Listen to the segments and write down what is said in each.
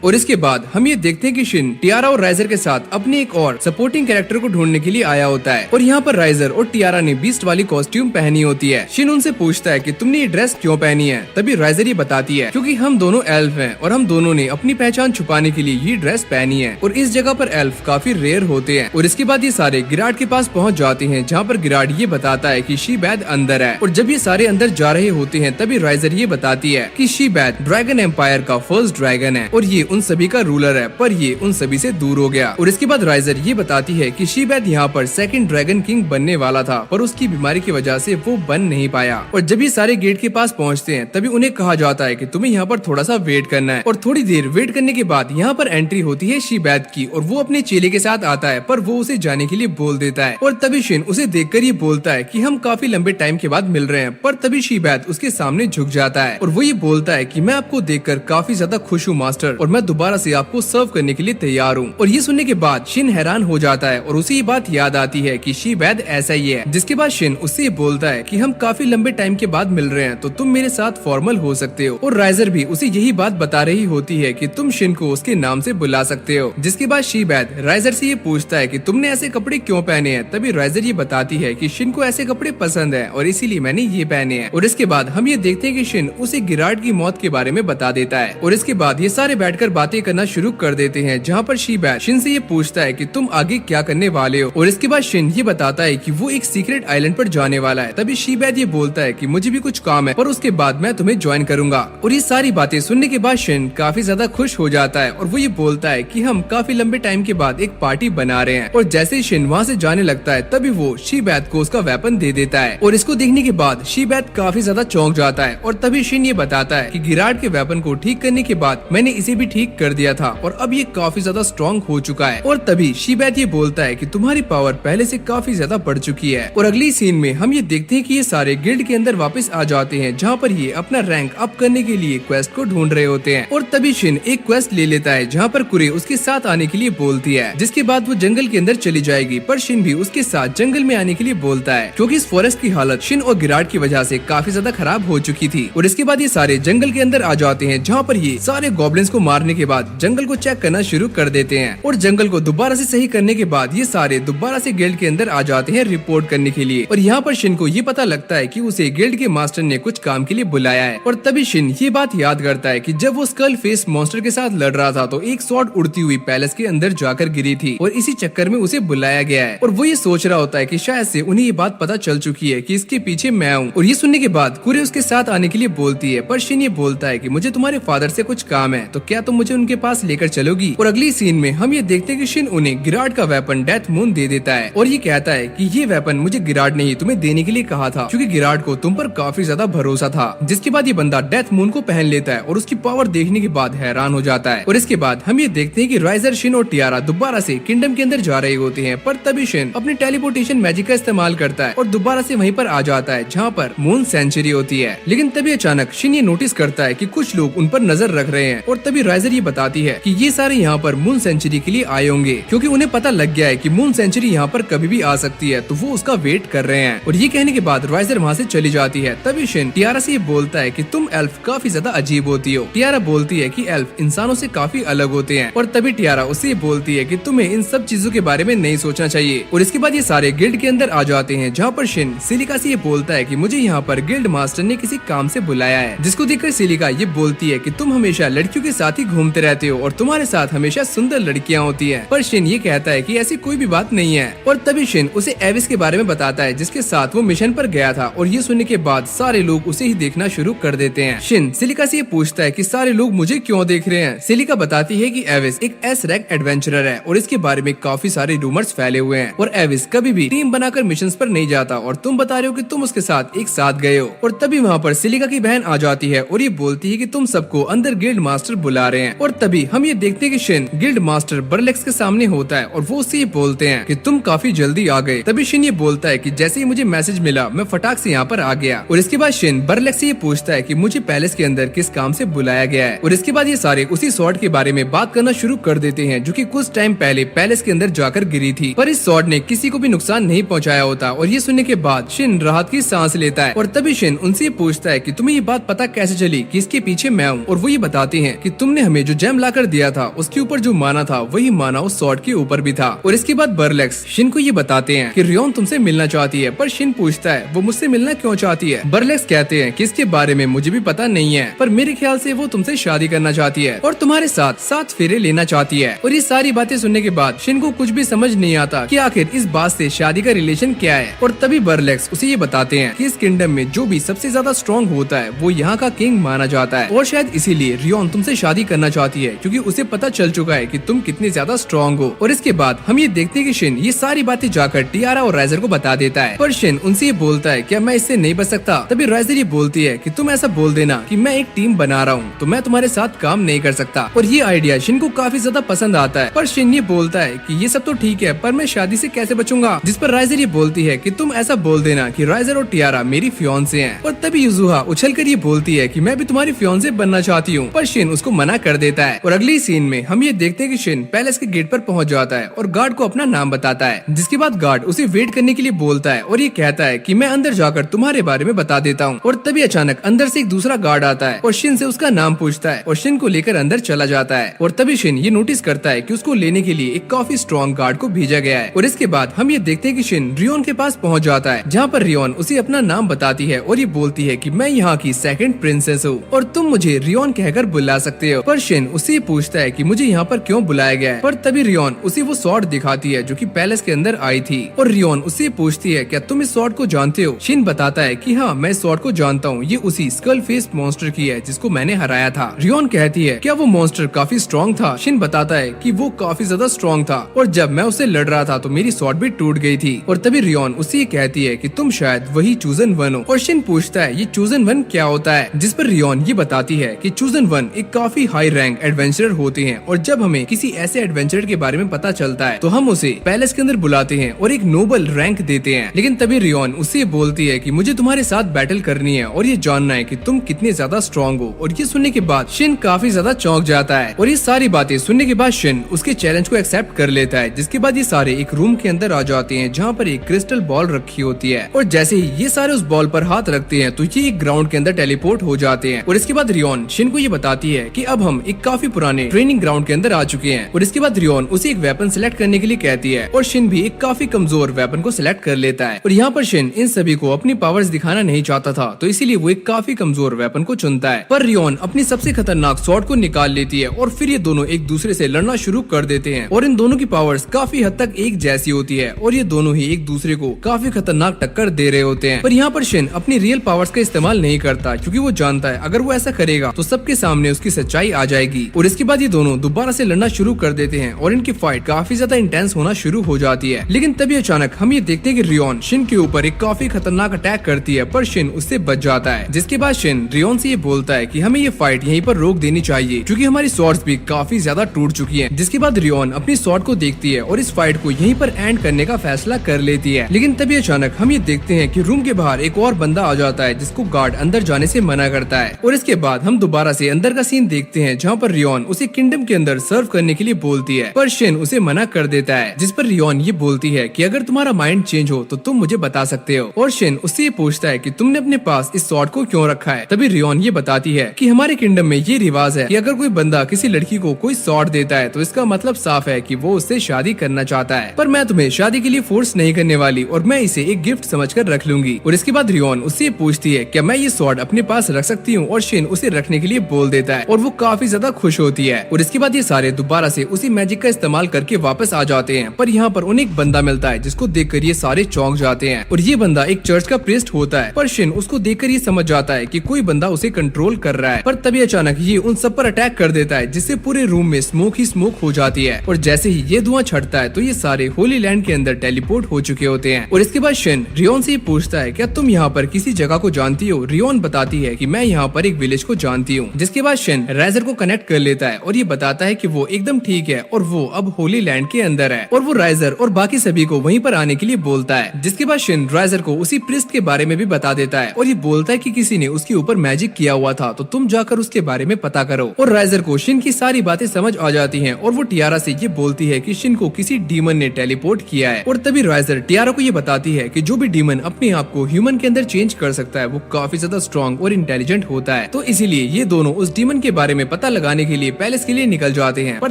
और इसके बाद हम ये देखते हैं कि शिन टियारा और राइजर के साथ अपने एक और सपोर्टिंग कैरेक्टर को ढूंढने के लिए आया होता है और यहाँ पर राइजर और टियारा ने बीस्ट वाली कॉस्ट्यूम पहनी होती है। शिन उनसे पूछता है कि तुमने ये ड्रेस क्यों पहनी है, तभी राइजर ये बताती है क्योंकि हम दोनों एल्फ हैं और हम दोनों ने अपनी पहचान छुपाने के लिए ये ड्रेस पहनी है और इस जगह पर एल्फ काफी रेयर होते हैं। और इसके बाद ये सारे गिराट के पास पहुँच जाते हैं जहाँ पर गिराट ये बताता है कि शी-बैद अंदर है और जब ये सारे अंदर जा रहे होते हैं तभी राइजर ये बताती है कि शी-बैद ड्रैगन एम्पायर का फर्स्ट ड्रैगन है और ये उन सभी का रूलर है, पर ये उन सभी से दूर हो गया। और इसके बाद राइजर ये बताती है कि शी-बैद यहाँ पर सेकंड ड्रैगन किंग बनने वाला था पर उसकी बीमारी की वजह से वो बन नहीं पाया। और जब ये सारे गेट के पास पहुँचते हैं तभी उन्हें कहा जाता है कि तुम्हें यहाँ पर थोड़ा सा वेट करना है और थोड़ी देर वेट करने के बाद यहाँ पर एंट्री होती है शी-बैद की और वो अपने चेले के साथ आता है पर वो उसे जाने के लिए बोल देता है और तभी शिन उसे देखकर ये बोलता है कि हम काफी लंबे टाइम के बाद मिल रहे हैं। पर तभी शी-बैद उसके सामने झुक जाता है और वो ये बोलता है कि मैं आपको देखकर काफी ज्यादा खुश हूँ मास्टर और मैं दोबारा से आपको सर्व करने के लिए तैयार हूँ। और ये सुनने के बाद शिन हैरान हो जाता है और उसे ये बात याद आती है कि शी-बैद ऐसा ही है। जिसके बाद शिन उससे ये बोलता है कि हम काफी लंबे टाइम के बाद मिल रहे हैं तो तुम मेरे साथ फॉर्मल हो सकते हो। और राइजर भी उसे यही बात बता रही होती है कि तुम शिन को उसके नाम से बुला सकते हो। जिसके बाद शी-बैद राइजर से ये पूछता है कि तुमने ऐसे कपड़े क्यों पहने हैं, तभी राइजर ये बताती है कि शिन को ऐसे कपड़े पसंद है और इसीलिए मैंने ये पहने हैं। और इसके बाद हम ये देखते हैं कि शिन उसे गिराट की मौत के बारे में बता देता है और इसके बाद ये सारे बैठकर बातें करना शुरू कर देते हैं जहाँ पर शी-बैद शिन से ये पूछता है कि तुम आगे क्या करने वाले हो। और इसके बाद शिन ये बताता है कि वो एक सीक्रेट आइलैंड पर जाने वाला है। तभी शी-बैद ये बोलता है कि मुझे भी कुछ काम है पर उसके बाद मैं तुम्हें ज्वाइन करूंगा। और ये सारी बातें सुनने के बाद शिन काफी ज्यादा खुश हो जाता है और वो ये बोलता है कि हम काफी लंबे टाइम के बाद एक पार्टी बना रहे हैं। और जैसे ही शिन वहाँ से जाने लगता है तभी वो शी-बैद को उसका वेपन दे देता है और इसको देखने के बाद शी-बैद काफी ज्यादा चौंक जाता है। और तभी शिन ये बताता है कि गिराट के वेपन को ठीक करने के बाद मैंने इसे भी ठीक कर दिया था और अब ये काफी ज्यादा स्ट्रॉन्ग हो चुका है। और तभी शी-बैद ये बोलता है कि तुम्हारी पावर पहले से काफी ज्यादा बढ़ चुकी है। और अगली सीन में हम ये देखते हैं कि ये सारे गिल्ड के अंदर वापस आ जाते हैं जहाँ पर ये अपना रैंक अप करने के लिए क्वेस्ट को ढूंढ रहे होते हैं। और तभी शिन एक क्वेस्ट ले लेता है जहाँ पर कुरे उसके साथ आने के लिए बोलती है, जिसके बाद वो जंगल के अंदर चली जाएगी। पर शिन भी उसके साथ जंगल में आने के लिए बोलता है क्योंकि इस फॉरेस्ट की हालत शिन और गिराट की वजह से काफी ज्यादा खराब हो चुकी थी। और इसके बाद ये सारे जंगल के अंदर आ जाते हैं जहाँ पर ये सारे गॉब्लिन्स को मारने के बाद जंगल को चेक करना शुरू कर देते हैं। और जंगल को दोबारा से सही करने के बाद ये सारे दोबारा से गिल्ड के अंदर आ जाते हैं रिपोर्ट करने के लिए। और यहाँ पर शिन को ये पता लगता है कि उसे गिल्ड के मास्टर ने कुछ काम के लिए बुलाया है। और तभी शिन ये बात याद करता है कि जब वो स्कल फेस मॉन्स्टर के साथ लड़ रहा था तो एक स्वॉर्ड उड़ती हुई पैलेस के अंदर जाकर गिरी थी और इसी चक्कर में उसे बुलाया गया है। और वो ये सोच रहा होता है कि शायद से उन्हें ये बात पता चल चुकी है कि इसके पीछे मैं हूँ। और ये सुनने के बाद कुरे उसके साथ आने के लिए बोलती है पर शिन ये बोलता है कि मुझे तुम्हारे फादर से कुछ काम है तो क्या तुम मुझे उनके पास लेकर चलोगी। और अगली सीन में हम ये देखते हैं कि शिन उन्हें गिराट का वेपन डेथ मून दे देता है और ये कहता है कि ये वेपन मुझे गिराट ने ही तुम्हें देने के लिए कहा था क्योंकि गिराट को तुम पर काफी ज्यादा भरोसा था। जिसके बाद ये बंदा डेथ मून को पहन लेता है और उसकी पावर देखने के बाद हैरान हो जाता है। और इसके बाद हम ये देखते हैं कि राइजर, शिन और टियारा दोबारा से किंगडम के अंदर जा रहे होते हैं पर तभी शिन अपनी टेलीपोर्टेशन मैजिक का इस्तेमाल करता है और दोबारा से वहीं पर आ जाता है जहाँ पर मून सेंचुरी होती है। लेकिन तभी अचानक शिन ये नोटिस करता है कि कुछ लोग उन पर नजर रख रहे हैं। और तभी राइजर ये बताती है कि ये सारे यहाँ पर मून सेंचुरी के लिए आए होंगे क्योंकि उन्हें पता लग गया है कि मून सेंचुरी यहाँ पर कभी भी आ सकती है तो वो उसका वेट कर रहे हैं। और ये कहने के बाद राइजर वहाँ से चली जाती है। तभी शिन टियारा से ये बोलता है कि तुम एल्फ काफी ज्यादा अजीब होती हो। टियारा बोलती है कि एल्फ इंसानों से काफी अलग होते हैं। और तभी टियारा उससे बोलती है कि तुम्हें इन सब चीजों के बारे में नहीं सोचना चाहिए। और इसके बाद ये सारे गिल्ड के अंदर आ जाते हैं जहाँ पर शिन सिलिका से ये बोलता है कि मुझे यहाँ पर गिल्ड मास्टर ने किसी काम से बुलाया है। जिसको देखकर सिलिका ये बोलती है कि तुम हमेशा लड़कियों के साथ ही घूमते रहते हो और तुम्हारे साथ हमेशा सुंदर लड़कियाँ होती है। पर शिन ये कहता है कि ऐसी कोई भी बात नहीं है। और तभी शिन उसे एविस के बारे में बताता है जिसके साथ वो मिशन पर गया था। और ये सुनने के बाद सारे लोग उसे ही देखना शुरू कर देते हैं। शिन सिलिका से ये पूछता है कि सारे लोग मुझे क्यों देख रहे हैं। सिलिका बताती है कि एविस एक एस रैंक एडवेंचरर है और इसके बारे में काफी सारे रूमर्स फैले हुए हैं और एविस कभी भी टीम बनाकर मिशंस पर नहीं जाता और तुम बता रहे हो कि तुम उसके साथ एक साथ गए हो। और तभी वहाँ पर सिलिका की बहन आ जाती है और ये बोलती है कि तुम सबको अंदर गिल्ड मास्टर बुला रहे हैं। और तभी हम ये देखते हैं कि शिन गिल्ड मास्टर बर्लेक्स के सामने होता है और वो उससे ये बोलते हैं कि तुम काफी जल्दी आ गए। तभी शिन ये बोलता है कि जैसे ही मुझे मैसेज मिला मैं फटाक से यहाँ पर आ गया। और इसके बाद शिन बर्लेक्स से ये पूछता है कि मुझे पैलेस के अंदर किस काम से बुलाया गया है। और इसके बाद ये सारे उसी स्वॉर्ड के बारे में बात करना शुरू कर देते हैं जो कि कुछ टाइम पहले पैलेस के अंदर जाकर गिरी थी पर इस स्वॉर्ड ने किसी को भी नुकसान नहीं पहुँचाया होता। और ये सुनने के बाद शिन राहत की सांस लेता है। और तभी शिन उनसे पूछता है कि तुम्हें ये बात पता कैसे चली कि इसके पीछे मैं हूँ। और वो ये बताते हैं कि तुमने हमें जो जेम लाकर दिया था उसके ऊपर जो माना था वही माना उस स्वॉर्ड के ऊपर भी था। और इसके बाद बर्लेक्स शिन को ये बताते हैं कि रियोन तुमसे मिलना चाहती है, पर शिन पूछता है वो मुझसे मिलना क्यों चाहती है। बर्लेक्स कहते हैं कि इसके बारे में मुझे भी पता नहीं है, पर मेरे ख्याल से वो तुमसे शादी करना चाहती है और तुम्हारे साथ 7 फेरे लेना चाहती है। और ये सारी बातें सुनने के बाद शिन को कुछ भी समझ नहीं आता कि आखिर इस बात से शादी का रिलेशन क्या है। और तभी बर्लेक्स उसे ये बताते हैं कि इस किंगडम में जो भी सबसे ज्यादा स्ट्रॉन्ग होता है वो यहाँ का किंग माना जाता है, और शायद इसीलिए रियोन तुमसे शादी करना चाहती है क्योंकि उसे पता चल चुका है कि तुम कितने ज्यादा स्ट्रॉन्ग हो। और इसके बाद हम ये देखते हैं कि शिन ये सारी बातें जाकर टियारा और राइजर को बता देता है, पर शिन उनसे ये बोलता है क्या मैं इससे नहीं बच सकता। तभी राइजर ये बोलती है कि तुम ऐसा बोल देना कि मैं एक टीम बना रहा हूँ तो मैं तुम्हारे साथ काम नहीं कर सकता। और ये आइडिया शिन को काफी ज्यादा पसंद आता है, पर शिन ये बोलता है कि ये सब तो ठीक है पर मैं शादी से कैसे बचूंगा। जिस पर राइजर ये बोलती है कि तुम ऐसा बोल देना कि राइजर और टियारा मेरी फियांसे हैं। और तभी युजुहा उछलकर ये बोलती है कि मैं भी तुम्हारी फियांसे बनना चाहती हूँ, पर शिन उसको मना कर देता है। और अगली सीन में हम ये देखते हैं कि शिन पैलेस के गेट पर पहुंच जाता है और गार्ड को अपना नाम बताता है, जिसके बाद गार्ड उसे वेट करने के लिए बोलता है और ये कहता है कि मैं अंदर जाकर तुम्हारे बारे में बता देता हूँ। और तभी अचानक अंदर से एक दूसरा गार्ड आता है और शिन से उसका नाम पूछता है और शिन को लेकर अंदर चला जाता है। और तभी शिन ये नोटिस करता है कि उसको लेने के लिए एक काफी स्ट्रॉन्ग गार्ड को भेजा गया है। और इसके बाद हम ये देखते हैं कि शिन रियोन के पास पहुंच जाता है, जहाँ पर रियोन उसे अपना नाम बताती है और ये बोलती है कि मैं यहाँ की सेकंड प्रिंसेस हूँ और तुम मुझे रियोन कहकर बुला सकते हो। पर शिन उससे पूछता है कि मुझे यहाँ पर क्यों बुलाया गया है। पर तभी रियोन उसे वो स्वॉर्ड दिखाती है जो कि पैलेस के अंदर आई थी। और रियोन उससे पूछती है क्या तुम इस स्वॉर्ड को जानते हो। शिन बताता है कि हाँ मैं स्वॉर्ड को जानता हूँ, ये उसी स्कल फेस मॉन्स्टर की है जिसको मैंने हराया था। रियोन कहती है क्या वो मॉन्स्टर काफी स्ट्रॉन्ग था। शिन बताता है कि वो काफी ज्यादा स्ट्रॉन्ग था और जब मैं उससे लड़ रहा था तो मेरी स्वॉर्ड भी टूट गई थी। और तभी रियोन उससे कहती है कि तुम शायद वही चूजन वन हो। और शिन पूछता है ये चूजन वन क्या होता है, जिस पर रियोन ये बताती है कि चूजन वन एक काफी हाई रैंक एडवेंचरर होते हैं और जब हमें किसी ऐसे एडवेंचरर के बारे में पता चलता है तो हम उसे पैलेस के अंदर बुलाते हैं और एक नोबल रैंक देते हैं। लेकिन तभी रियोन उससे बोलती है कि मुझे तुम्हारे साथ बैटल करनी है और ये जानना है कि तुम कितने ज्यादा स्ट्रॉन्ग हो। और ये सुनने के बाद शिन काफी ज्यादा चौंक जाता है और ये सारी बातें सुनने के बाद शिन उसके चैलेंज को एक्सेप्ट कर लेता है। जिसके बाद ये सारे एक रूम के अंदर आ जाते हैं जहाँ पर एक क्रिस्टल बॉल रखी होती है और जैसे ही ये सारे उस बॉल पर हाथ रखते हैं तो ये एक ग्राउंड के अंदर टेलीपोर्ट हो जाते हैं। और इसके बाद रियोन शिन को ये बताती है कि अब हम एक काफी पुराने ट्रेनिंग ग्राउंड के अंदर आ चुके हैं। और इसके बाद रियोन उसे एक वेपन सिलेक्ट करने के लिए कहती है और शिन भी एक काफी कमजोर वेपन को सिलेक्ट कर लेता है। और यहाँ पर शिन इन सभी को अपनी पावर्स दिखाना नहीं चाहता था तो इसीलिए वो एक काफी कमजोर वेपन को चुनता है। पर रियोन अपनी सबसे खतरनाक स्वॉर्ड को निकाल लेती है और फिर ये दोनों एक दूसरे से लड़ना शुरू कर देते हैं। और इन दोनों की पावर्स काफी हद तक एक जैसी होती है और ये दोनों ही एक दूसरे को काफी खतरनाक टक्कर दे रहे होते हैं। पर यहाँ पर शिन अपनी रियल पावर्स का इस्तेमाल नहीं करता क्योंकि वो जानता है अगर वो ऐसा करेगा तो सबके सामने उसकी सच्चाई आ जाएगी। और इसके बाद ये दोनों दोबारा से लड़ना शुरू कर देते हैं और इनकी फाइट काफी ज्यादा इंटेंस होना शुरू हो जाती है। लेकिन तभी अचानक हम ये देखते हैं कि रियोन शिन के ऊपर एक काफी खतरनाक अटैक करती है पर शिन उससे बच जाता है। जिसके बाद शिन रियोन से ये बोलता है कि हमें ये फाइट यहीं पर रोक देनी चाहिए क्योंकि हमारी स्वॉर्ड्स भी काफी ज्यादा टूट चुकी हैं। जिसके बाद रियोन अपनी स्वॉर्ड को देखती है और इस फाइट को यहीं पर एंड करने का फैसला कर लेती है। लेकिन तभी अचानक हम ये देखते हैं कि रूम के बाहर एक और बंदा आ जाता है जिसको गार्ड अंदर जाने से मना करता है। और इसके बाद हम दोबारा से अंदर का सीन देखते हैं जहाँ पर रियोन उसे किंगडम के अंदर सर्व करने के लिए बोलती है पर शिन उसे मना कर देता है। जिस पर रियोन ये बोलती है कि अगर तुम्हारा माइंड चेंज हो तो तुम मुझे बता सकते हो। और शिन उससे ये पूछता है कि तुमने अपने पास इस स्वॉर्ड को क्यों रखा है। तभी रियोन ये बताती है कि हमारे किंगडम में ये रिवाज है कि अगर कोई बंदा किसी लड़की को कोई स्वॉर्ड देता है तो इसका मतलब साफ है कि वो उससे शादी करना चाहता है। पर मैं तुम्हें शादी के लिए फोर्स नहीं करने वाली और मैं इसे एक गिफ्ट समझकर रख लूंगी। और इसके बाद रियोन उससे पूछती है क्या मैं ये स्वॉर्ड अपने पास रख सकती हूँ और शिन उसे रखने के लिए बोल देता है और वो काफी ज्यादा खुश होती है। और इसके बाद ये सारे दोबारा से उसी मैजिक का इस्तेमाल करके वापस आ जाते हैं। पर यहाँ पर उन्हें एक बंदा मिलता है जिसको देखकर ये सारे चौंक जाते हैं और ये बंदा एक चर्च का प्रीस्ट होता है। पर शिन उसको देखकर ये समझ जाता है कि कोई बंदा उसे कंट्रोल कर रहा है। पर तभी अचानक ये उन सब पर अटैक कर देता है जिससे पूरे रूम में स्मोक ही स्मोक हो जाती है। और जैसे ही ये धुआं छटता है तो ये सारे होली लैंड के अंदर टेलीपोर्ट हो चुके होते हैं। और इसके बाद शिन रियोन से पूछता है क्या तुम यहाँ पर किसी जगह को जानती हो। रियोन बताती है कि मैं यहाँ पर एक विलेज को जानती हूँ। जिसके बाद शिन राइजर को कनेक्ट कर लेता है और ये बताता है कि वो एकदम ठीक है और वो अब होली लैंड के अंदर है। और वो राइजर और बाकी सभी को वहीं पर आने के लिए बोलता है। जिसके बाद शिन राइजर को उसी प्रीस्ट के बारे में भी बता देता है और ये बोलता है कि किसी ने उसके ऊपर मैजिक किया हुआ था तो तुम जाकर उसके बारे में पता करो। और राइजर को शिन की सारी बातें समझ आ जाती हैं और वो टियारा से ये बोलती है कि शिन को किसी डीमन ने टेलीपोर्ट किया है। और तभी राइजर टियारा को ये बताती है कि जो भी डीमन अपने आप को ह्यूमन के अंदर चेंज कर सकता है वो काफी ज्यादा स्ट्रॉन्ग और इंटेलिजेंट होता है। तो इसीलिए ये दोनों उस डीमन के बारे में पता पता लगाने के लिए पैलेस के लिए निकल जाते हैं। पर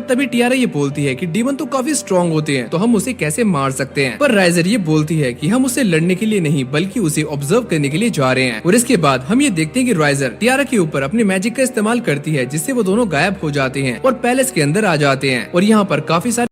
तभी टियारा ये बोलती है कि डीमन तो काफी स्ट्रॉन्ग होते हैं, तो हम उसे कैसे मार सकते हैं। पर राइजर ये बोलती है कि हम उससे लड़ने के लिए नहीं बल्कि उसे ऑब्जर्व करने के लिए जा रहे हैं। और इसके बाद हम ये देखते हैं कि राइजर टियारा के ऊपर अपने मैजिक का इस्तेमाल करती है, जिससे वो दोनों गायब हो जाते हैं और पैलेस के अंदर आ जाते हैं। और यहाँ पर काफी सारे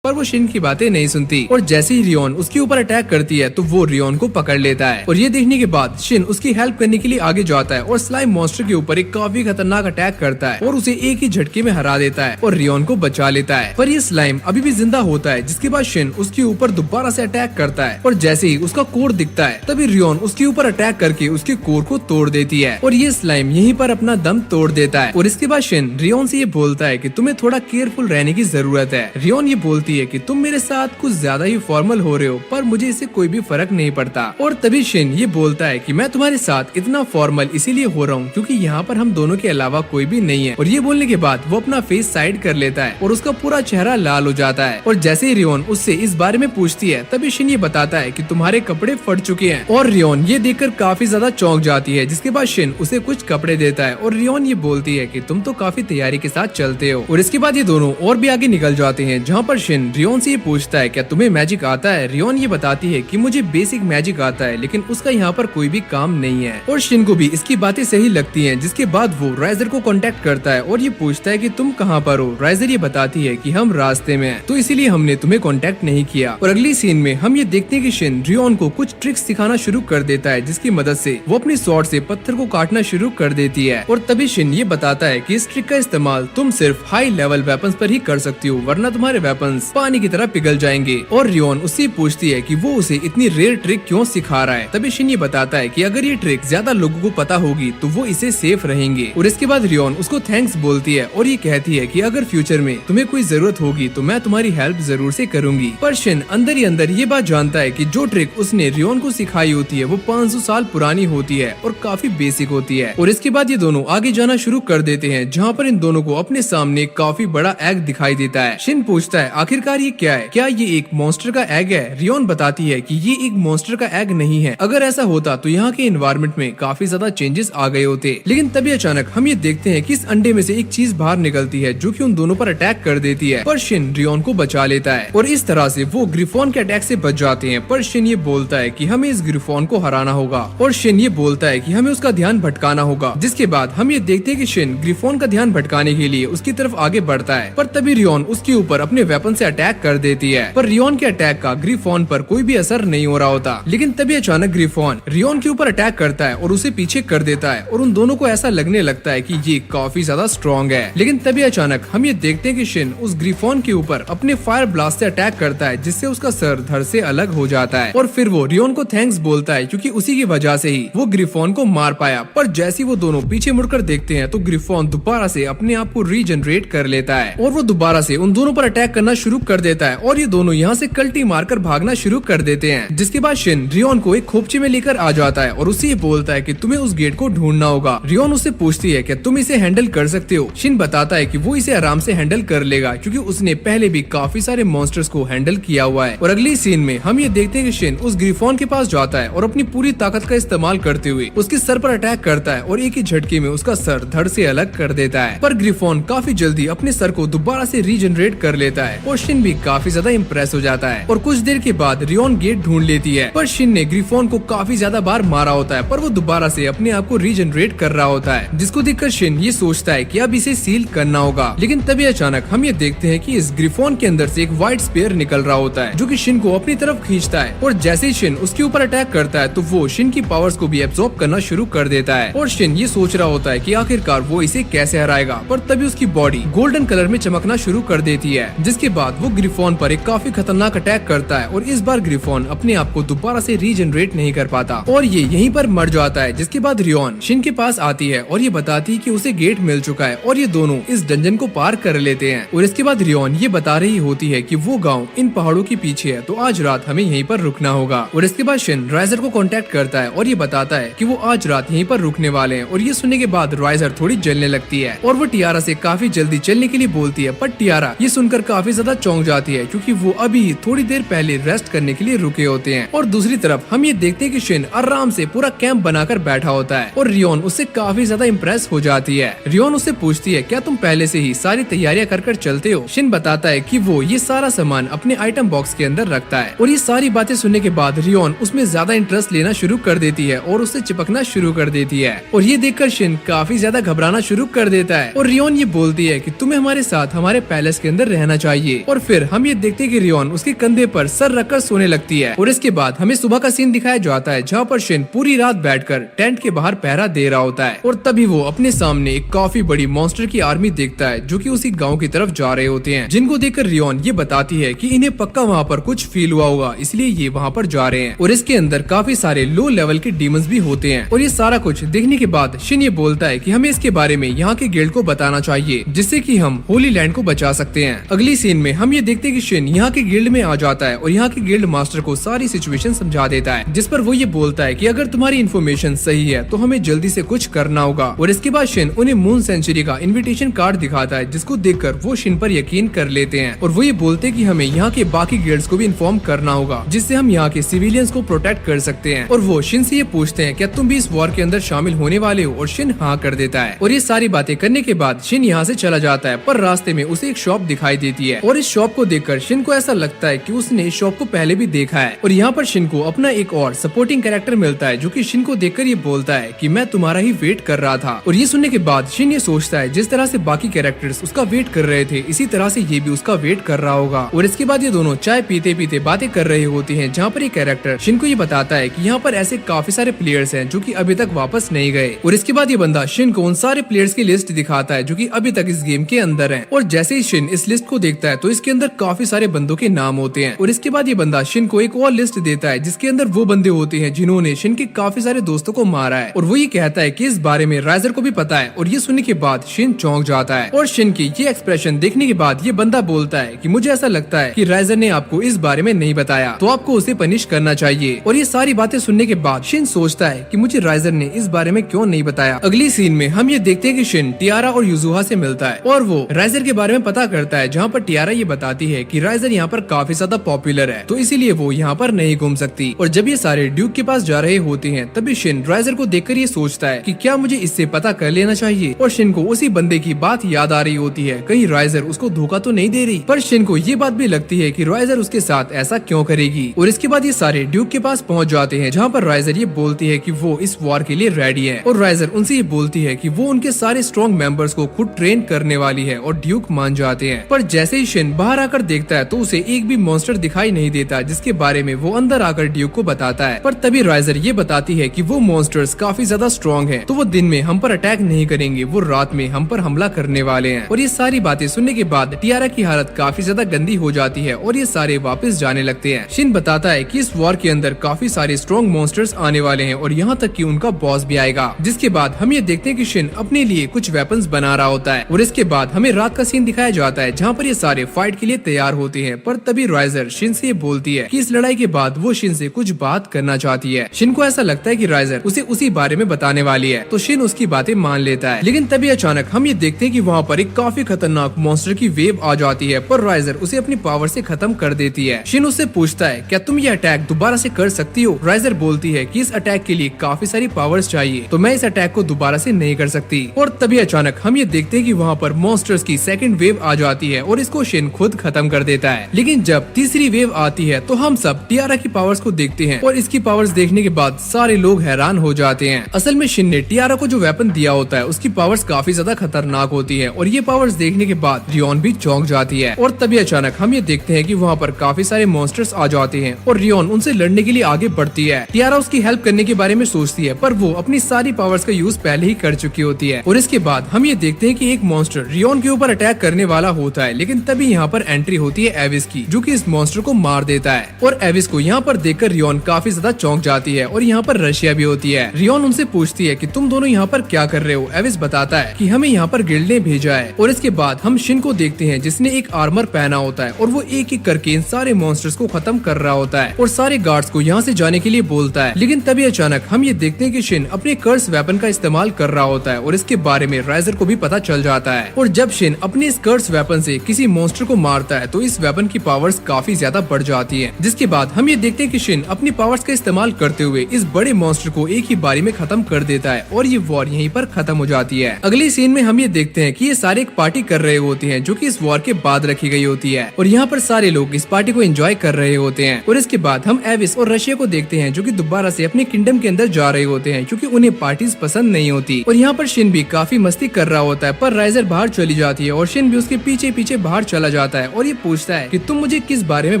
पर वो शिन की बातें नहीं सुनती और जैसे ही रियोन उसके ऊपर अटैक करती है तो वो रियोन को पकड़ लेता है। और ये देखने के बाद शिन उसकी हेल्प करने के लिए आगे जाता है और स्लाइम मॉन्स्टर के ऊपर एक काफी खतरनाक अटैक करता है और उसे एक ही झटके में हरा देता है और रियोन को बचा लेता है। पर ये स्लाइम अभी भी जिंदा होता है, जिसके बाद शिन उसके ऊपर दोबारा से अटैक करता है और जैसे ही उसका कोर दिखता है तभी रियोन उसके ऊपर अटैक करके उसके कोर को तोड़ देती है और ये स्लाइम यहीं पर अपना दम तोड़ देता है। और इसके बाद शिन रियोन से ये बोलता है कि तुम्हें थोड़ा केयरफुल रहने की जरूरत है। रियोन ये बोलती है कि तुम मेरे साथ कुछ ज्यादा ही फॉर्मल हो रहे हो, पर मुझे इससे कोई भी फर्क नहीं पड़ता। और तभी शिन ये बोलता है कि मैं तुम्हारे साथ इतना फॉर्मल इसीलिए हो रहा हूँ क्योंकि यहाँ पर हम दोनों के अलावा कोई भी नहीं है। और ये बोलने के बाद वो अपना फेस साइड कर लेता है और उसका पूरा चेहरा लाल हो जाता है। और जैसे ही रियोन उससे इस बारे में पूछती है तभी शिन ये बताता है कि तुम्हारे कपड़े फट चुके हैं। और रियोन ये देखकर काफी ज्यादा चौंक जाती है, जिसके बाद शिन उसे कुछ कपड़े देता है और रियोन ये बोलती है कि तुम तो काफी तैयारी के साथ चलते हो। और इसके बाद ये दोनों और भी आगे निकल जाते हैं, जहाँ पर शिन शिन रियोन से ये पूछता है क्या तुम्हें मैजिक आता है। रियोन ये बताती है कि मुझे बेसिक मैजिक आता है लेकिन उसका यहाँ पर कोई भी काम नहीं है। और शिन को भी इसकी बातें सही लगती हैं, जिसके बाद वो राइजर को कांटेक्ट करता है और ये पूछता है कि तुम कहाँ पर हो। राइजर ये बताती है कि हम रास्ते में हैं, तो इसीलिए हमने तुम्हें कांटेक्ट नहीं किया। और अगली सीन में हम ये देखते हैं कि शिन रियोन को कुछ ट्रिक्स सिखाना शुरू कर देता है, जिसकी मदद से वो अपनी स्वॉर्ड से पत्थर को काटना शुरू कर देती है। और तभी शिन ये बताता है कि इस ट्रिक का इस्तेमाल तुम सिर्फ हाई लेवल वेपन्स पर ही कर सकती हो, वरना तुम्हारे वेपन्स पानी की तरह पिघल जाएंगे। और रियोन उससे पूछती है कि वो उसे इतनी रेयर ट्रिक क्यों सिखा रहा है। तभी शिन ये बताता है कि अगर ये ट्रिक ज्यादा लोगों को पता होगी तो वो इसे सेफ रहेंगे। और इसके बाद रियोन उसको थैंक्स बोलती है और ये कहती है कि अगर फ्यूचर में तुम्हें कोई जरूरत होगी तो मैं तुम्हारी हेल्प जरूर से करूंगी। पर शिन अंदर ही अंदर ये बात जानता है कि जो ट्रिक उसने रियोन को सिखाई होती है वो 500 साल पुरानी होती है और काफी बेसिक होती है। और इसके बाद ये दोनों आगे जाना शुरू कर देते हैं, जहाँ पर इन दोनों को अपने सामने काफी बड़ा एग दिखाई देता है। शिन पूछता है आखिरकार ये क्या है, क्या ये एक मॉन्स्टर का एग है। रियोन बताती है कि ये एक मॉन्स्टर का एग नहीं है, अगर ऐसा होता तो यहाँ के एनवायरनमेंट में काफी ज्यादा चेंजेस आ गए होते। लेकिन तभी अचानक हम ये देखते हैं कि इस अंडे में से एक चीज बाहर निकलती है जो कि उन दोनों पर अटैक कर देती है। पर शिन रियोन को बचा लेता है और इस तरह से वो ग्रिफॉन के अटैक से बच जाते हैं। पर शिन ये बोलता है कि हमें इस ग्रिफॉन को हराना होगा और शिन ये बोलता है कि हमें उसका ध्यान भटकाना होगा। जिसके बाद हम ये देखते हैं कि शिन ग्रिफॉन का ध्यान भटकाने के लिए उसकी तरफ आगे बढ़ता है, पर तभी रियोन उसके ऊपर अपने वेपन से अटैक कर देती है। पर रियोन के अटैक का ग्रिफॉन पर कोई भी असर नहीं हो रहा होता। लेकिन तभी अचानक ग्रिफॉन रियोन के ऊपर अटैक करता है और उसे पीछे कर देता है और उन दोनों को ऐसा लगने लगता है कि ये काफी ज्यादा स्ट्रॉन्ग है। लेकिन तभी अचानक हम ये देखते हैं कि शिन उस ग्रिफॉन के ऊपर अपने फायर ब्लास्ट से अटैक करता है, जिससे उसका सर धड़ से अलग हो जाता है। और फिर वो रियोन को थैंक्स बोलता है क्योंकि उसी की वजह से ही वो ग्रिफॉन को मार पाया। पर जैसे वो दोनों पीछे मुड़कर देखते हैं तो ग्रिफॉन दोबारा से अपने आप को रीजनरेट कर लेता है और वो दोबारा से उन दोनों पर अटैक करना शुरू कर देता है और ये दोनों यहाँ से कल्टी मारकर भागना शुरू कर देते हैं। जिसके बाद शिन रियोन को एक खोपचे में लेकर आ जाता है और उसे ये बोलता है कि तुम्हें उस गेट को ढूंढना होगा। रियोन उससे पूछती है कि तुम इसे हैंडल कर सकते हो। शिन बताता है कि वो इसे आराम से हैंडल कर लेगा क्योंकि उसने पहले भी काफी सारे मॉन्स्टर्स को हैंडल किया हुआ है। और अगली सीन में हम ये देखते हैं कि शिन उस ग्रिफॉन के पास जाता है और अपनी पूरी ताकत का इस्तेमाल करते हुए उसके सर पर अटैक करता है और एक ही झटके में उसका सर धड़ से अलग कर देता है। पर ग्रिफॉन काफी जल्दी अपने सर को दोबारा से रीजनरेट कर लेता है और शिन भी काफी ज्यादा इम्प्रेस हो जाता है। और कुछ देर के बाद रियोन गेट ढूंढ लेती है, पर शिन ने ग्रिफॉन को काफी ज्यादा बार मारा होता है, पर वो दोबारा से अपने आप को रीजनरेट कर रहा होता है, जिसको देखकर शिन ये सोचता है कि अब इसे सील करना होगा। लेकिन तभी अचानक हम ये देखते हैं कि इस ग्रिफॉन के अंदर से एक व्हाइट स्पेयर निकल रहा होता है जो कि शिन को अपनी तरफ खींचता है। और जैसे ही शिन उसके ऊपर अटैक करता है तो वो शिन की पावर्स को भी एब्सॉर्ब करना शुरू कर देता है। और शिन ये सोच रहा होता है कि आखिरकार वो इसे कैसे हराएगा, पर तभी उसकी बॉडी गोल्डन कलर में चमकना शुरू कर देती है। जिसके बाद वो ग्रिफॉन पर एक काफी खतरनाक अटैक करता है और इस बार ग्रिफॉन अपने आप को दोबारा से रीजनरेट नहीं कर पाता और ये यहीं पर मर जाता है। जिसके बाद रियोन शिन के पास आती है और ये बताती है कि उसे गेट मिल चुका है और ये दोनों इस डंजन को पार कर लेते हैं। और इसके बाद रियोन ये बता रही होती है कि वो गांव इन पहाड़ों के पीछे है, तो आज रात हमें यहीं पर रुकना होगा। और इसके बाद शिन राइजर को कांटेक्ट करता है और ये बताता है कि वो आज रात यहीं पर रुकने वाले हैं। और ये सुनने के बाद राइजर थोड़ी जलने लगती है और वो टियारा से काफी जल्दी चलने के लिए बोलती है, पर टियारा ये सुनकर काफी ज्यादा चौंक जाती है क्योंकि वो अभी थोड़ी देर पहले रेस्ट करने के लिए रुके होते हैं। और दूसरी तरफ हम ये देखते हैं कि शिन आराम से पूरा कैंप बनाकर बैठा होता है और रियोन उससे काफी ज्यादा इम्प्रेस हो जाती है। रियोन उससे पूछती है क्या तुम पहले से ही सारी तैयारियां कर चलते हो। शिन बताता है कि वो ये सारा सामान अपने आइटम बॉक्स के अंदर रखता है। और ये सारी बातें सुनने के बाद रियोन उसमें ज्यादा इंटरेस्ट लेना शुरू कर देती है और उससे चिपकना शुरू कर देती है। और ये देखकर शिन काफी ज्यादा घबराना शुरू कर देता है और रियोन ये बोलती है कि तुम्हें हमारे साथ हमारे पैलेस के अंदर रहना चाहिए। और फिर हम ये देखते हैं कि रियोन उसके कंधे पर सर रखकर सोने लगती है। और इसके बाद हमें सुबह का सीन दिखाया जाता है जहाँ पर शिन पूरी रात बैठकर टेंट के बाहर पहरा दे रहा होता है। और तभी वो अपने सामने एक काफी बड़ी मॉन्स्टर की आर्मी देखता है जो कि उसी गांव की तरफ जा रहे होते हैं, जिनको देखकर रियोन ये बताती है कि इन्हें पक्का वहाँ पर कुछ फील हुआ होगा, इसलिए ये वहाँ पर जा रहे हैं। और इसके अंदर काफी सारे लो लेवल के डीमंस भी होते हैं। और ये सारा कुछ देखने के बाद शिन ये बोलता है कि हमें इसके बारे में यहाँ के गिल्ड को बताना चाहिए, जिससे कि हम होली लैंड को बचा सकते हैं। अगली सीन में हम ये देखते हैं कि शिन यहाँ के गिल्ड में आ जाता है और यहाँ के गिल्ड मास्टर को सारी सिचुएशन समझा देता है, जिस पर वो ये बोलता है कि अगर तुम्हारी इन्फॉर्मेशन सही है तो हमें जल्दी से कुछ करना होगा। और इसके बाद शिन उन्हें मून सेंचुरी का इन्विटेशन कार्ड दिखाता है, जिसको देखकर वो शिन पर यकीन कर लेते हैं। और वो ये बोलते हैं कि हमें यहाँ के बाकी गिल्ड्स को भी इन्फॉर्म करना होगा, जिससे हम यहाँ के सिविलियंस को प्रोटेक्ट कर सकते हैं। और वो शिन से ये पूछते हैं क्या तुम भी इस वॉर के अंदर शामिल होने वाले हो, और शिन हाँ कर देता है। और ये सारी बातें करने के बाद शिन यहाँ से चला जाता है, पर रास्ते में उसे एक शॉप दिखाई देती है और इस शॉप को देखकर शिन को ऐसा लगता है कि उसने इस शॉप को पहले भी देखा है। और यहाँ पर शिन को अपना एक और सपोर्टिंग कैरेक्टर मिलता है जो कि शिन को देखकर ये बोलता है कि मैं तुम्हारा ही वेट कर रहा था। और ये सुनने के बाद शिन ये सोचता है जिस तरह से बाकी कैरेक्टर्स उसका वेट कर रहे थे इसी तरह से ये भी उसका वेट कर रहा होगा। और इसके बाद ये दोनों चाय पीते पीते बातें कर रहे होती हैं, जहाँ पर ये कैरेक्टर शिन को ये बताता है कि यहाँ पर ऐसे काफी सारे प्लेयर्स हैं जो कि अभी तक वापस नहीं गए। और इसके बाद ये बंदा शिन को उन सारे प्लेयर्स की लिस्ट दिखाता है जो कि अभी तक इस गेम के अंदर हैं। और जैसे ही शिन इस लिस्ट को देखता है तो इसके अंदर काफी सारे बंदों के नाम होते हैं। और इसके बाद ये बंदा शिन को एक और लिस्ट देता है जिसके अंदर वो बंदे होते हैं जिन्होंने शिन के काफी सारे दोस्तों को मारा है। और वो ये कहता है कि इस बारे में राइजर को भी पता है। और ये सुनने के बाद शिन चौंक जाता है। और शिन की ये एक्सप्रेशन देखने के बाद ये बंदा बोलता है कि मुझे ऐसा लगता है कि राइजर ने आपको इस बारे में नहीं बताया, तो आपको उसे पनिश करना चाहिए। और ये सारी बातें सुनने के बाद शिन सोचता है कि मुझे राइजर ने इस बारे में क्यों नहीं बताया। अगली सीन में हम ये देखते हैं कि शिन टियारा और युजुहा से मिलता है और वो राइजर के बारे में पता करता है, जहाँ पर टियारा ये बताती है कि राइजर यहाँ पर काफी ज्यादा पॉपुलर है तो इसीलिए वो यहाँ पर नहीं घूम सकती। और जब ये सारे ड्यूक के पास जा रहे होते हैं तभी शिन राइजर को देखकर ये सोचता है कि क्या मुझे इससे पता कर लेना चाहिए। और शिन को उसी बंदे की बात याद आ रही होती है, कहीं राइजर उसको धोखा तो नहीं दे रही। पर शिन को ये बात भी लगती है कि राइजर उसके साथ ऐसा क्यों करेगी। और इसके बाद ये सारे ड्यूक के पास पहुंच जाते हैं, जहाँ पर राइजर ये बोलती है कि वो इस वॉर के लिए रेडी है। और राइजर उनसे ये बोलती है कि वो उनके सारे स्ट्रॉन्ग मेंबर्स को खुद ट्रेन करने वाली है। और ड्यूक मान जाते हैं। पर जैसे ही शिन बाहर आकर देखता है तो उसे एक भी मॉन्स्टर दिखाई नहीं देता जिसके बारे में वो अंदर आकर ड्यूक को बताता है। पर तभी राइजर ये बताती है कि वो मॉन्स्टर्स काफी ज्यादा स्ट्रॉन्ग हैं, तो वो दिन में हम पर अटैक नहीं करेंगे, वो रात में हम पर हमला करने वाले हैं। और ये सारी बातें सुनने के बाद टियारा की हालत काफी ज्यादा गंदी हो जाती है और ये सारे वापस जाने लगते हैं। शिन बताता है कि इस वॉर के अंदर काफी सारे स्ट्रॉन्ग मॉन्स्टर्स आने वाले हैं और यहाँ तक कि उनका बॉस भी आएगा। जिसके बाद हम ये देखते हैं कि शिन अपने लिए कुछ वेपन्स बना रहा होता है। और इसके बाद हमें रात का सीन दिखाया जाता है जहाँ पर ये सारे फाइट के लिए तैयार होते हैं। पर तभी राइजर शिन से बोलती है कि इस लड़ाई के बाद वो शिन से कुछ बात करना चाहती है। शिन को ऐसा लगता है कि राइजर उसे उसी बारे में बताने वाली है, तो शिन उसकी बातें मान लेता है। लेकिन तभी अचानक हम ये देखते हैं कि वहाँ पर एक काफी खतरनाक मॉन्स्टर की वेव आ जाती है, पर राइजर उसे अपनी पावर से खत्म कर देती है। शिन उससे पूछता है क्या तुम ये अटैक दोबारा से कर सकती हो। राइजर बोलती है कि इस अटैक के लिए काफी सारी पावर्स चाहिए, तो मैं इस अटैक को दोबारा से नहीं कर सकती। और तभी अचानक हम ये देखते हैं कि वहाँ पर मॉन्स्टर्स की सेकंड वेव आ जाती है और इसको शिन खुद खत्म कर देता है। लेकिन जब तीसरी वेव आती है तो हम सब टियारा की पावर्स को देखते हैं और इसकी पावर्स देखने के बाद सारे लोग हैरान हो जाते हैं। असल में शिन ने टियारा को जो वेपन दिया होता है उसकी पावर्स काफी ज्यादा खतरनाक होती है और ये पावर्स देखने के बाद रियोन भी चौंक जाती है। और तभी अचानक हम ये देखते हैं कि वहाँ पर काफी सारे मॉन्स्टर्स आ जाते हैं और रियोन उनसे लड़ने के लिए आगे बढ़ती है। टियारा उसकी हेल्प करने के बारे में सोचती है पर वो अपनी सारी पावर्स का यूज पहले ही कर चुकी होती है। और इसके बाद हम ये देखते हैं कि एक मॉन्स्टर रियोन के ऊपर अटैक करने वाला होता है, लेकिन तभी यहाँ पर एंट्री होती है एविस की, जो कि इस मॉन्स्टर को मार देता है। और एविस को यहाँ पर देखकर रियोन काफी ज्यादा चौंक जाती है और यहाँ पर रशिया भी होती है। रियोन उनसे पूछती है कि तुम दोनों यहाँ पर क्या कर रहे हो। एविस बताता है कि हमें यहाँ पर गिल्ड ने भेजा है। और इसके बाद हम शिन को देखते हैं जिसने एक आर्मर पहना होता है और वो एक एक करके इन सारे मॉन्स्टर्स को खत्म कर रहा होता है और सारे गार्ड्स को यहाँ से जाने के लिए बोलता है। लेकिन तभी अचानक हम ये देखते हैं कि शिन अपने कर्स वेपन का इस्तेमाल कर रहा होता है और इसके बारे में राइजर को भी पता चल जाता है। और जब शिन अपने इस कर्स वेपन से किसी मॉन्स्टर को मारता है तो इस वेपन की पावर्स काफी ज्यादा बढ़ जाती है। जिसके बाद हम ये देखते हैं कि शिन अपनी पावर्स का इस्तेमाल करते हुए इस बड़े मॉन्स्टर को एक ही बारी में खत्म कर देता है और ये वॉर यहीं पर खत्म हो जाती है। अगली सीन में हम ये देखते हैं कि ये सारे एक पार्टी कर रहे होते हैं जो कि इस वॉर के बाद रखी गई होती है और यहाँ पर सारे लोग इस पार्टी को एंजॉय कर रहे होते हैं। और इसके बाद हम एविस और रशिया को देखते हैं जो कि दोबारा से अपने किंगडम के अंदर जा रहे होते हैं क्योंकि उन्हें पार्टीज पसंद नहीं होती। और यहाँ पर शिन भी काफी मस्ती कर रहा होता है पर राइजर बाहर चली जाती है और शिन भी उसके पीछे पीछे बाहर चला जाता है और ये पूछता है कि तुम मुझे किस बारे में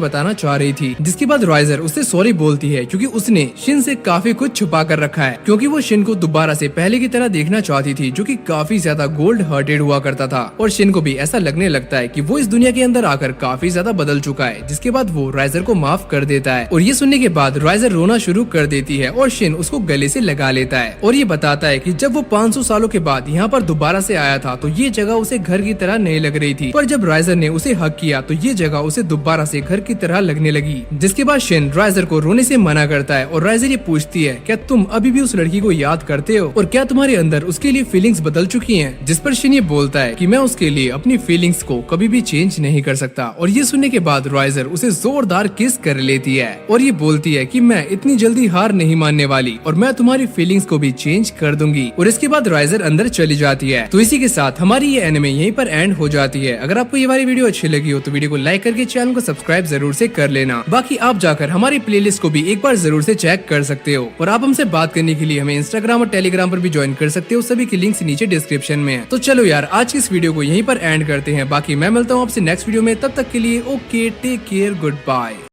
बताना चाह रही थी। जिसके बाद राइजर उससे सॉरी बोलती है क्योंकि उसने शिन से काफी कुछ छुपा कर रखा है, क्योंकि वो शिन को दोबारा से पहले की तरह देखना चाहती थी जो कि काफी ज्यादा गोल्ड हार्टेड हुआ करता था। और शिन को भी ऐसा लगने लगता है कि वो इस दुनिया के अंदर आकर काफी ज्यादा बदल चुका है। जिसके बाद वो राइजर को माफ कर देता है और ये सुनने के बाद राइजर रोना शुरू कर देती है और शिन उसको गले से लगा लेता है और ये बताता है कि जब वो 500 सालों के बाद यहाँ पर दोबारा से आया था तो ये जगह उसे घर की तरह नहीं लग रही थी, पर जब राइजर ने उसे हक किया तो ये जगह उसे दोबारा से घर की तरह लगने लगी। जिसके बाद शिन राइजर को रोने से मना करता है और राइजर ये पूछती है क्या तुम अभी भी उस लड़की को याद करते हो और क्या तुम्हारे अंदर उसके लिए फीलिंग्स बदल चुकी हैं। जिस पर शिन ये बोलता है कि मैं उसके लिए अपनी फीलिंग्स को कभी भी चेंज नहीं कर सकता। और ये सुनने के बाद राइजर उसे जोरदार किस कर लेती है और ये बोलती है कि मैं इतनी जल्दी हार नहीं मानने वाली और मैं तुम्हारी फीलिंग्स को भी चेंज कर दूंगी। और इसके बाद राइजर अंदर चली जाती है। तो इसी के साथ हमारी ये एनिमे यहीं पर एंड हो जाती है। अगर आपको ये वाली वीडियो अच्छी लगी हो तो वीडियो को लाइक करके चैनल को सब्सक्राइब जरूर से कर लेना। बाकी आप जाकर हमारी प्लेलिस्ट को भी एक बार जरूर से चेक कर सकते हो और आप हमसे बात करने के लिए हमें इंस्टाग्राम और टेलीग्राम पर भी ज्वाइन कर सकते हो। सभी की लिंक्स नीचे डिस्क्रिप्शन में है। तो चलो यार आज की इस वीडियो को यहीं पर एंड करते हैं। बाकी मैं मिलता हूँ आपसे नेक्स्ट वीडियो में, तब तक के लिए okay, take care, good bye.